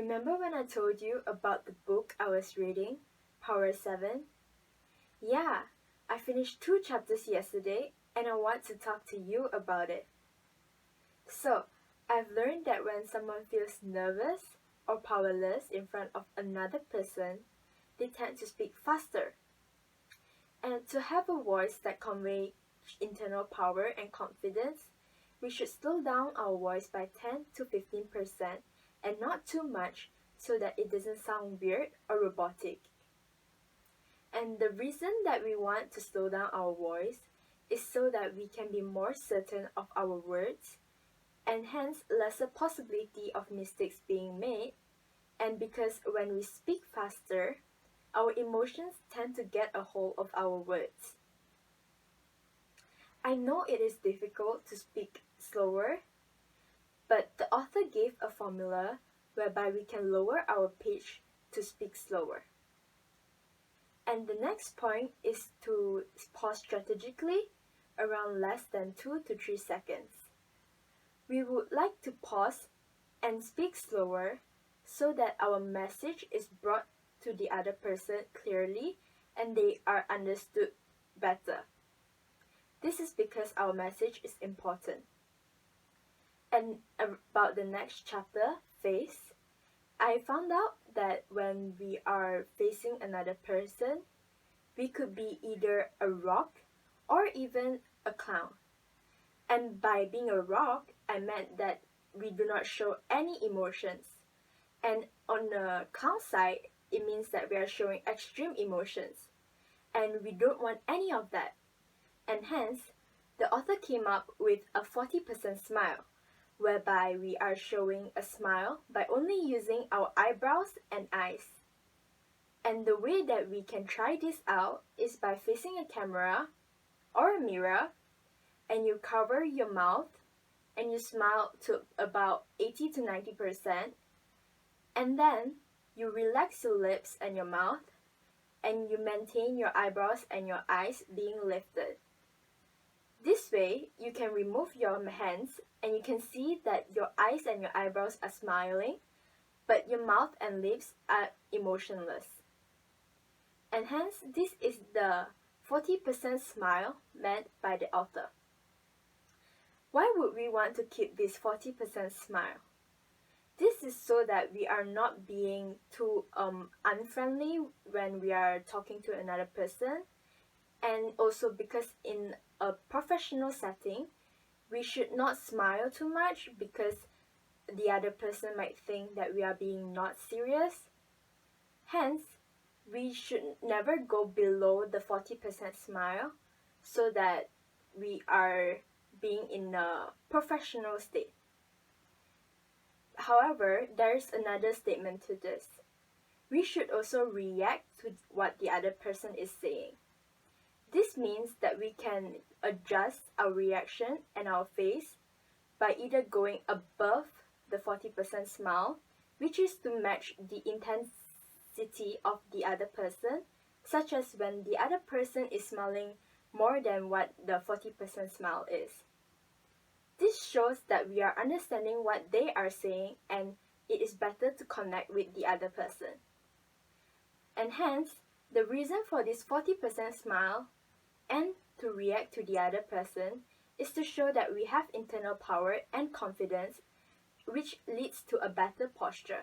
Remember when I told you about the book I was reading, Power 7? Yeah, I finished 2 chapters yesterday and I want to talk to you about it. So, I've learned that when someone feels nervous or powerless in front of another person, they tend to speak faster. And to have a voice that conveys internal power and confidence, we should slow down our voice by 10 to 15% and not too much so that it doesn't sound weird or robotic. And the reason that we want to slow down our voice is so that we can be more certain of our words and hence lesser possibility of mistakes being made, and because when we speak faster, our emotions tend to get a hold of our words. I know it is difficult to speak slower, but the author gave a formula whereby we can lower our pitch to speak slower. And the next point is to pause strategically around less than 2 to 3 seconds. We would like to pause and speak slower so that our message is brought to the other person clearly and they are understood better. This is because our message is important. And about the next chapter, face, I found out that when we are facing another person, we could be either a rock or even a clown. And by being a rock, I meant that we do not show any emotions. And on the clown side, it means that we are showing extreme emotions. And we don't want any of that. And hence, the author came up with a 40% smile, whereby we are showing a smile by only using our eyebrows and eyes. And the way that we can try this out is by facing a camera or a mirror, and you cover your mouth and you smile to about 80 to 90%, and then you relax your lips and your mouth, and you maintain your eyebrows and your eyes being lifted. This way, you can remove your hands and you can see that your eyes and your eyebrows are smiling, but your mouth and lips are emotionless. And hence, this is the 40% smile meant by the author. Why would we want to keep this 40% smile? This is so that we are not being too unfriendly when we are talking to another person, and also because in a professional setting, we should not smile too much because the other person might think that we are being not serious. Hence, we should never go below the 40% smile so that we are being in a professional state. However, there's another statement to this. We should also react to what the other person is saying. This means that we can adjust our reaction and our face by either going above the 40% smile, which is to match the intensity of the other person, such as when the other person is smiling more than what the 40% smile is. This shows that we are understanding what they are saying and it is better to connect with the other person. And hence, the reason for this 40% smile and to react to the other person is to show that we have internal power and confidence, which leads to a better posture.